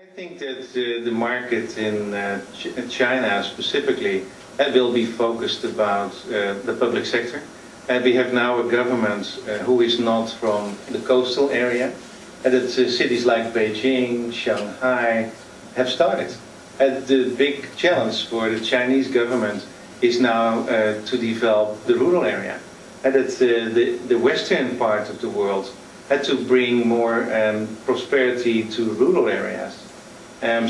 I think that the market in China specifically will be focused about the public sector. And we have now a government who is not from the coastal area, and that cities like Beijing, Shanghai have started. And the big challenge for the Chinese government is now to develop the rural area. And that the western part of the world had to bring more prosperity to rural areas.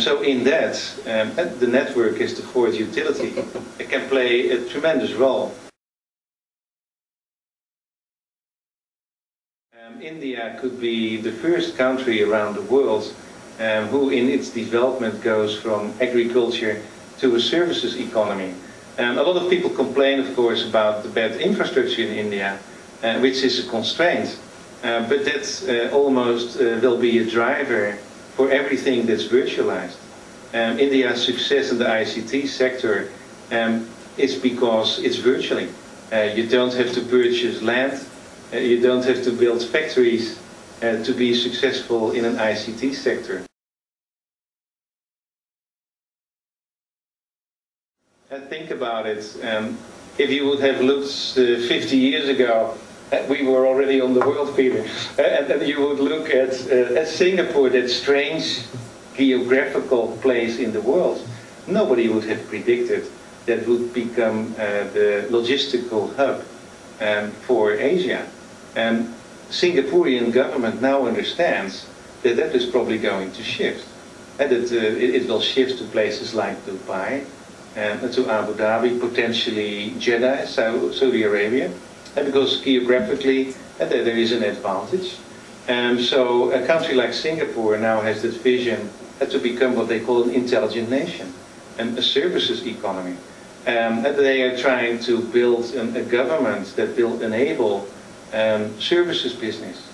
So in that, the network is the fourth utility. It can play a tremendous role. India could be the first country around the world who in its development goes from agriculture to a services economy. A lot of people complain, of course, about the bad infrastructure in India, which is a constraint. But that almost will be a driver for everything that's virtualized. India's success in the ICT sector is because it's virtually. You don't have to purchase land, you don't have to build factories to be successful in an ICT sector. Think about it. If you would have looked 50 years ago, we were already on the world, Peter. And then you would look at Singapore, that strange geographical place in the world. Nobody would have predicted that would become the logistical hub for Asia. And Singaporean government now understands that that is probably going to shift. And that it will shift to places like Dubai, to Abu Dhabi, potentially Jeddah, Saudi Arabia. Because geographically there is an advantage. So a country like Singapore now has this vision to become what they call an intelligent nation, and a services economy. And they are trying to build a government that will enable services business.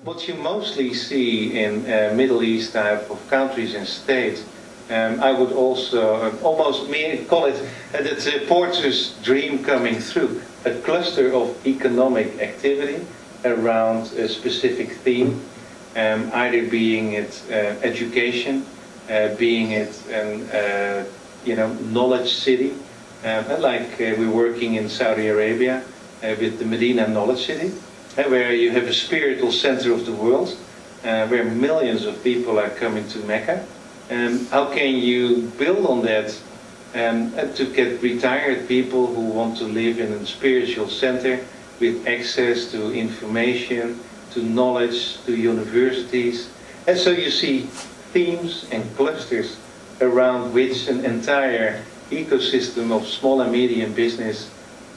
What you mostly see in Middle East type of countries and states, I would also almost call it the Porter's dream coming through, a cluster of economic activity around a specific theme, either being it education, being it knowledge city, like we're working in Saudi Arabia with the Medina Knowledge City, where you have a spiritual center of the world, where millions of people are coming to Mecca. How can you build on that to get retired people who want to live in a spiritual center with access to information, to knowledge, to universities? And so you see themes and clusters around which an entire ecosystem of small and medium business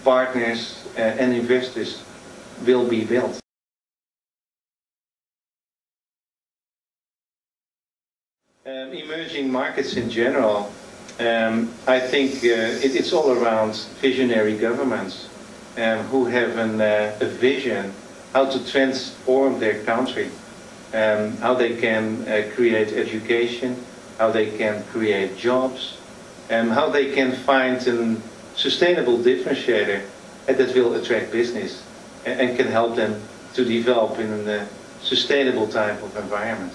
partners and investors will be built. Emerging markets in general, I think it's all around visionary governments who have a vision how to transform their country, how they can create education, how they can create jobs, how they can find a sustainable differentiator that will attract business and can help them to develop in a sustainable type of environment.